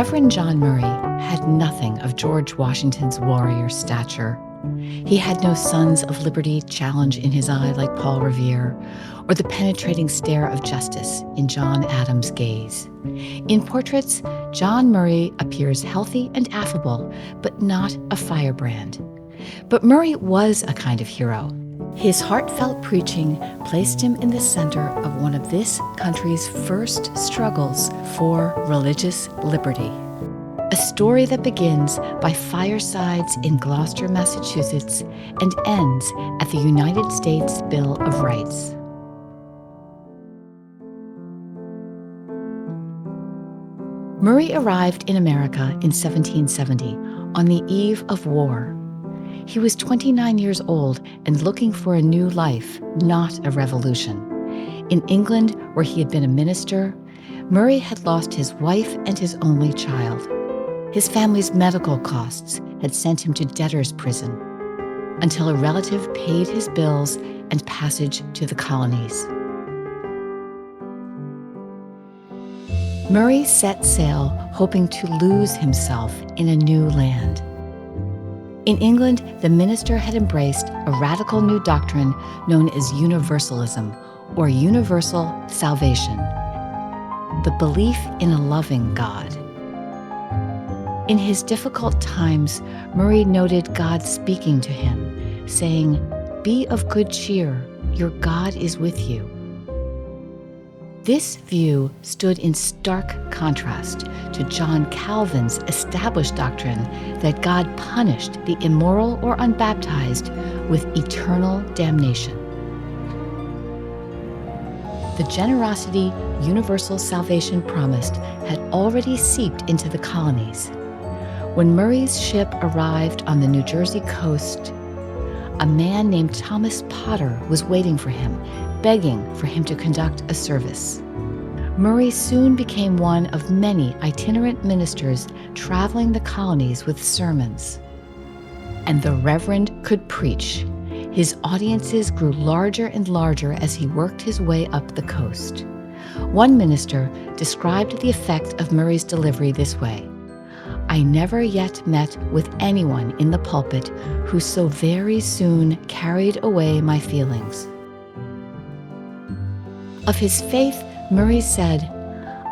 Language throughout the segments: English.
Reverend John Murray had nothing of George Washington's warrior stature. He had no Sons of Liberty challenge in his eye like Paul Revere, or the penetrating stare of justice in John Adams' gaze. In portraits, John Murray appears healthy and affable, but not a firebrand. But Murray was a kind of hero. His heartfelt preaching placed him in the center of one of this country's first struggles for religious liberty. A story that begins by firesides in Gloucester, Massachusetts, and ends at the United States Bill of Rights. Murray arrived in America in 1770, on the eve of war. He was 29 years old and looking for a new life, not a revolution. In England, where he had been a minister, Murray had lost his wife and his only child. His family's medical costs had sent him to debtor's prison until a relative paid his bills and passage to the colonies. Murray set sail, hoping to lose himself in a new land. In England, the minister had embraced a radical new doctrine known as Universalism, or universal salvation, the belief in a loving God. In his difficult times, Murray noted God speaking to him, saying, "Be of good cheer, your God is with you." This view stood in stark contrast to John Calvin's established doctrine that God punished the immoral or unbaptized with eternal damnation. The generosity universal salvation promised had already seeped into the colonies. When Murray's ship arrived on the New Jersey coast, a man named Thomas Potter was waiting for him, begging for him to conduct a service. Murray soon became one of many itinerant ministers traveling the colonies with sermons. And the Reverend could preach. His audiences grew larger and larger as he worked his way up the coast. One minister described the effect of Murray's delivery this way: "I never yet met with anyone in the pulpit who so very soon carried away my feelings." Of his faith, Murray said,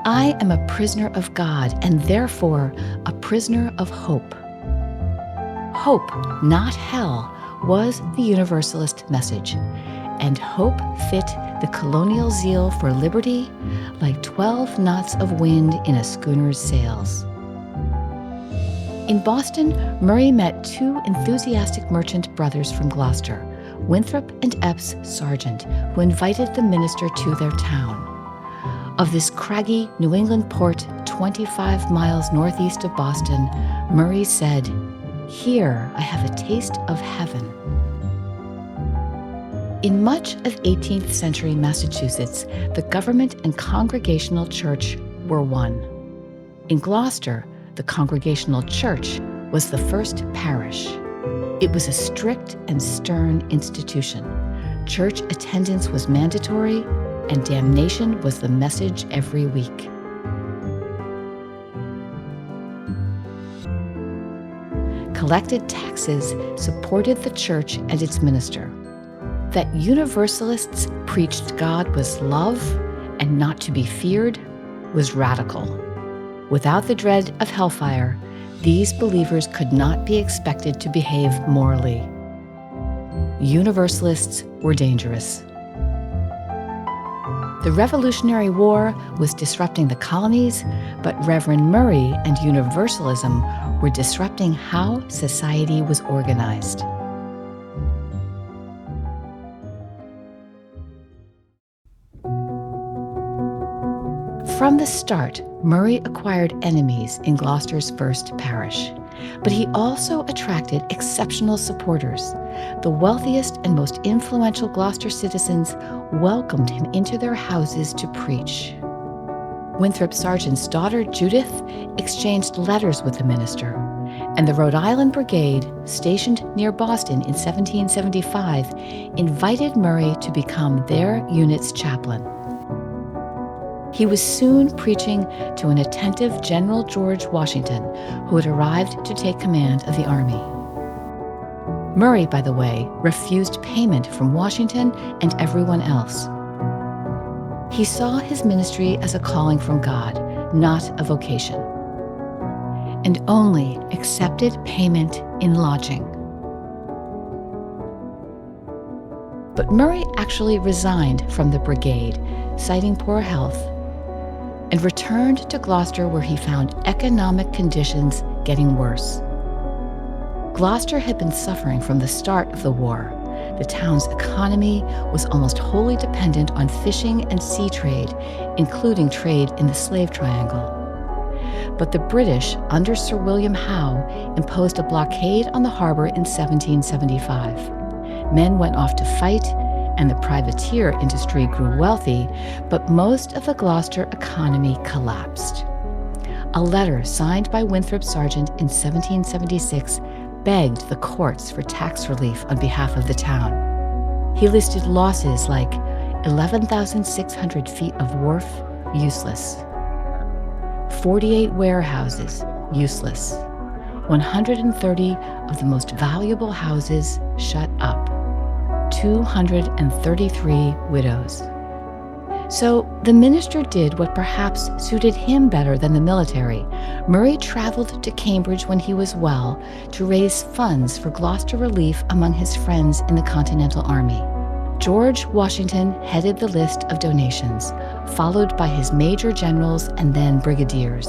"I am a prisoner of God and therefore a prisoner of hope." Hope, not hell, was the Universalist message, and hope fit the colonial zeal for liberty like 12 knots of wind in a schooner's sails. In Boston, Murray met two enthusiastic merchant brothers from Gloucester, Winthrop and Epps Sargent, who invited the minister to their town. Of this craggy New England port 25 miles northeast of Boston, Murray said, "Here I have a taste of heaven." In much of 18th century Massachusetts, the government and Congregational church were one. In Gloucester, the Congregational church was the first parish. It was a strict and stern institution. Church attendance was mandatory, and damnation was the message every week. Collected taxes supported the church and its minister. That Universalists preached God was love and not to be feared was radical. Without the dread of hellfire, these believers could not be expected to behave morally. Universalists were dangerous. The Revolutionary War was disrupting the colonies, but Reverend Murray and Universalism were disrupting how society was organized. From the start, Murray acquired enemies in Gloucester's first parish, but he also attracted exceptional supporters. The wealthiest and most influential Gloucester citizens welcomed him into their houses to preach. Winthrop Sargent's daughter, Judith, exchanged letters with the minister, and the Rhode Island Brigade, stationed near Boston in 1775, invited Murray to become their unit's chaplain. He was soon preaching to an attentive General George Washington, who had arrived to take command of the army. Murray, by the way, refused payment from Washington and everyone else. He saw his ministry as a calling from God, not a vocation, and only accepted payment in lodging. But Murray actually resigned from the brigade, citing poor health, and returned to Gloucester, where he found economic conditions getting worse. Gloucester had been suffering from the start of the war. The town's economy was almost wholly dependent on fishing and sea trade, including trade in the Slave Triangle. But the British, under Sir William Howe, imposed a blockade on the harbor in 1775. Men went off to fight, and the privateer industry grew wealthy, but most of the Gloucester economy collapsed. A letter signed by Winthrop Sargent in 1776 begged the courts for tax relief on behalf of the town. He listed losses like 11,600 feet of wharf, useless; 48 warehouses, useless; 130 of the most valuable houses shut up; 233 widows. So the minister did what perhaps suited him better than the military. Murray traveled to Cambridge when he was well to raise funds for Gloucester relief among his friends in the Continental Army. George Washington headed the list of donations, followed by his major generals and then brigadiers.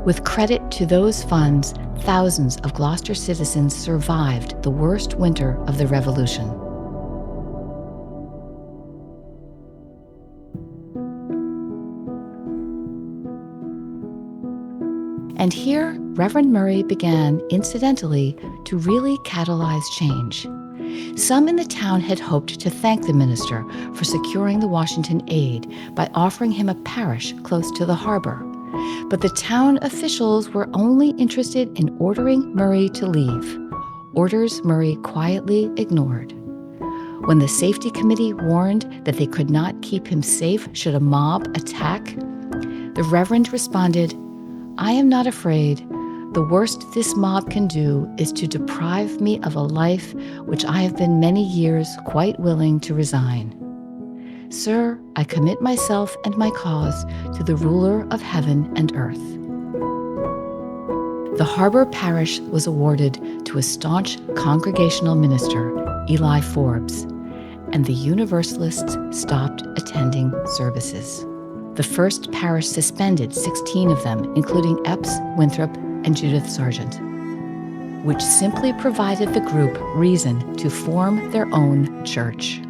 With credit to those funds, thousands of Gloucester citizens survived the worst winter of the Revolution. And here, Reverend Murray began, incidentally, to really catalyze change. Some in the town had hoped to thank the minister for securing the Washington aid by offering him a parish close to the harbor. But the town officials were only interested in ordering Murray to leave, orders Murray quietly ignored. When the safety committee warned that they could not keep him safe should a mob attack, the Reverend responded, "I am not afraid. The worst this mob can do is to deprive me of a life which I have been many years quite willing to resign. Sir, I commit myself and my cause to the ruler of heaven and earth." The harbor parish was awarded to a staunch congregational minister, Eli Forbes, and the Universalists stopped attending services. The first parish suspended 16 of them, including Epps, Winthrop, and Judith Sargent, which simply provided the group reason to form their own church.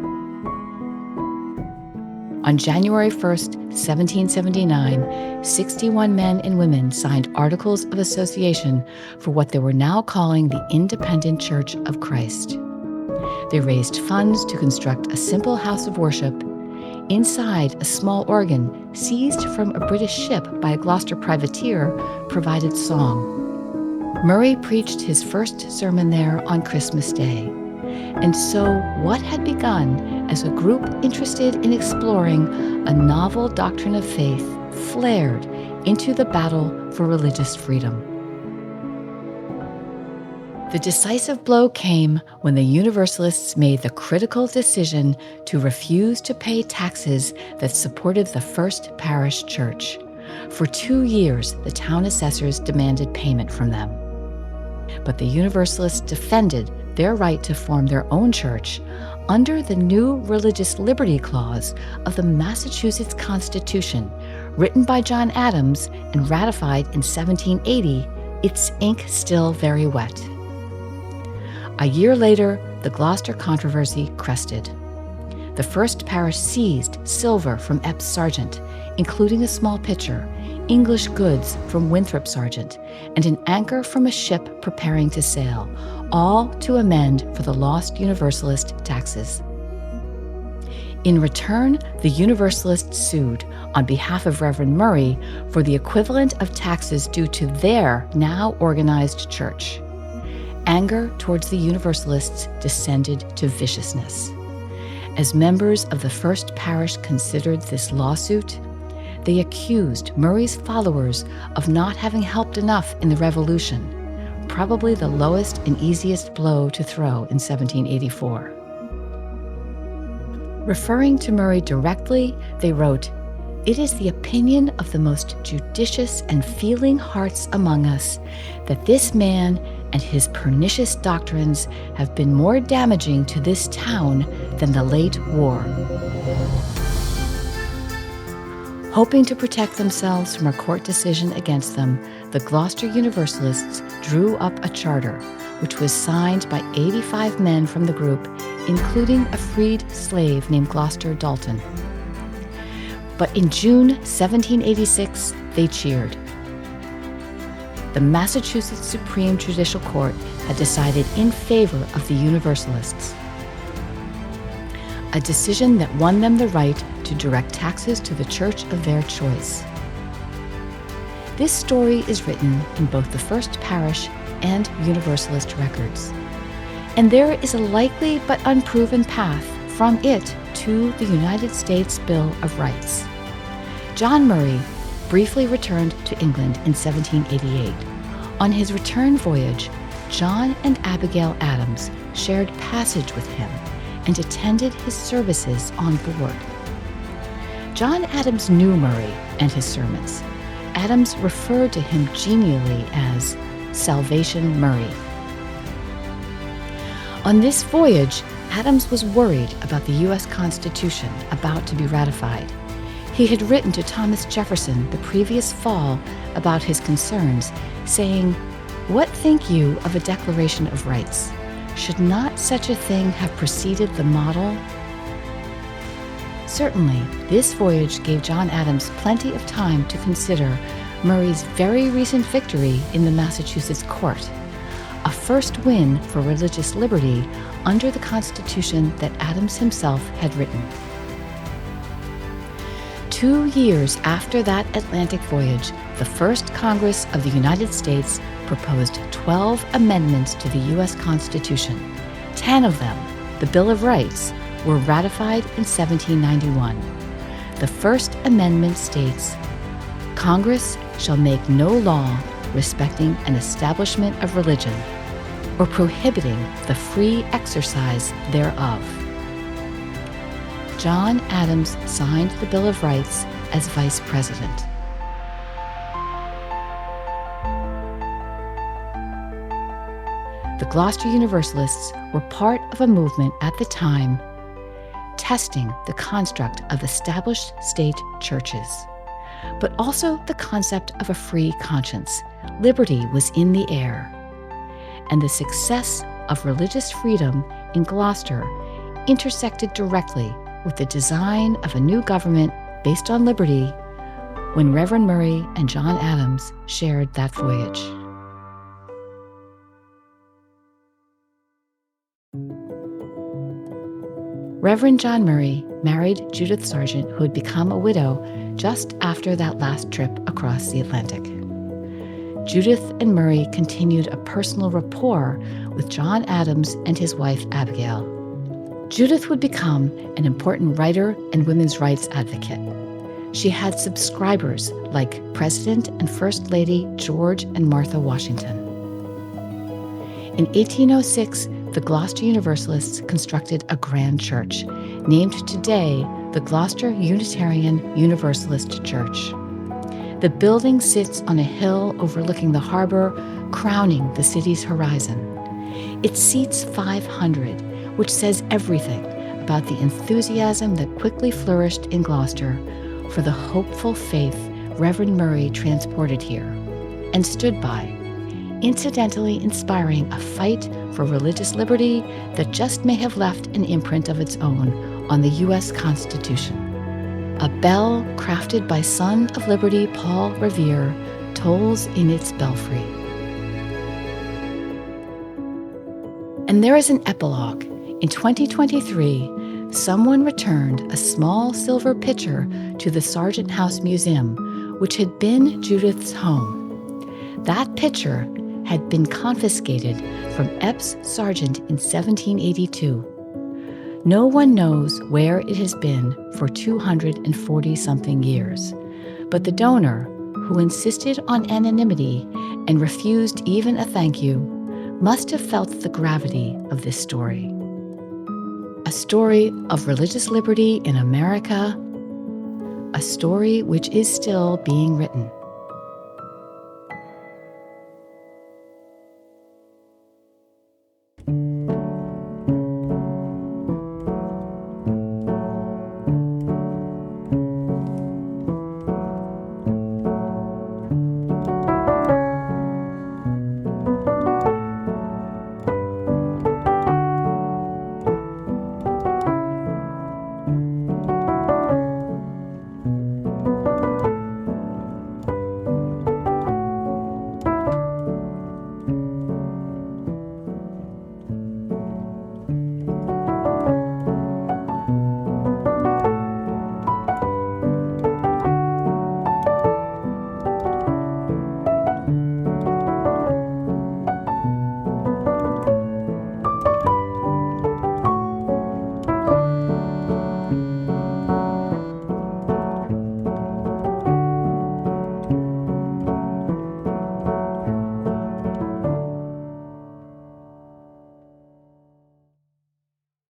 On January 1st, 1779, 61 men and women signed articles of association for what they were now calling the Independent Church of Christ. They raised funds to construct a simple house of worship. Inside, a small organ, seized from a British ship by a Gloucester privateer, provided song. Murray preached his first sermon there on Christmas Day. And so what had begun as a group interested in exploring a novel doctrine of faith flared into the battle for religious freedom. The decisive blow came when the Universalists made the critical decision to refuse to pay taxes that supported the first parish church. For 2 years, the town assessors demanded payment from them. But the Universalists defended their right to form their own church under the new Religious Liberty Clause of the Massachusetts Constitution, written by John Adams and ratified in 1780, its ink still very wet. A year later, the Gloucester controversy crested. The first parish seized silver from Epps Sargent, including a small pitcher, English goods from Winthrop Sargent, and an anchor from a ship preparing to sail, all to amend for the lost Universalist taxes. In return, the Universalists sued, on behalf of Reverend Murray, for the equivalent of taxes due to their now organized church. Anger towards the Universalists descended to viciousness. As members of the first parish considered this lawsuit, they accused Murray's followers of not having helped enough in the Revolution, probably the lowest and easiest blow to throw in 1784. Referring to Murray directly, they wrote, "It is the opinion of the most judicious and feeling hearts among us that this man and his pernicious doctrines have been more damaging to this town than the late war." Hoping to protect themselves from a court decision against them, the Gloucester Universalists drew up a charter, which was signed by 85 men from the group, including a freed slave named Gloucester Dalton. But in June 1786, they cheered. The Massachusetts Supreme Judicial Court had decided in favor of the Universalists, a decision that won them the right to direct taxes to the church of their choice. This story is written in both the First Parish and Universalist records, and there is a likely but unproven path from it to the United States Bill of Rights. John Murray briefly returned to England in 1788. On his return voyage, John and Abigail Adams shared passage with him and attended his services on board. John Adams knew Murray and his sermons. Adams referred to him genially as Salvation Murray. On this voyage, Adams was worried about the U.S. Constitution about to be ratified. He had written to Thomas Jefferson the previous fall about his concerns, saying, "What think you of a Declaration of Rights? Should not such a thing have preceded the model?" Certainly, this voyage gave John Adams plenty of time to consider Murray's very recent victory in the Massachusetts court, a first win for religious liberty under the Constitution that Adams himself had written. 2 years after that Atlantic voyage, the First Congress of the United States proposed 12 amendments to the U.S. Constitution. 10 of them, the Bill of Rights, were ratified in 1791. The First Amendment states, "Congress shall make no law respecting an establishment of religion, or prohibiting the free exercise thereof." John Adams signed the Bill of Rights as Vice President. The Gloucester Universalists were part of a movement at the time testing the construct of established state churches, but also the concept of a free conscience. Liberty was in the air, and the success of religious freedom in Gloucester intersected directly with the design of a new government based on liberty when Reverend Murray and John Adams shared that voyage. Reverend John Murray married Judith Sargent, who had become a widow just after that last trip across the Atlantic. Judith and Murray continued a personal rapport with John Adams and his wife Abigail. Judith would become an important writer and women's rights advocate. She had subscribers like President and First Lady George and Martha Washington. In 1806, the Gloucester Universalists constructed a grand church, named today the Gloucester Unitarian Universalist Church. The building sits on a hill overlooking the harbor, crowning the city's horizon. It seats 500, which says everything about the enthusiasm that quickly flourished in Gloucester for the hopeful faith Reverend Murray transported here and stood by, incidentally inspiring a fight for religious liberty that just may have left an imprint of its own on the U.S. Constitution. A bell crafted by Son of Liberty Paul Revere tolls in its belfry. And there is an epilogue. In 2023, someone returned a small silver pitcher to the Sargent House Museum, which had been Judith's home. That pitcher had been confiscated from Epps Sargent in 1782. No one knows where it has been for 240-something years, But the donor, who insisted on anonymity and refused even a thank you, must have felt the gravity of this story. A story of religious liberty in America, a story which is still being written.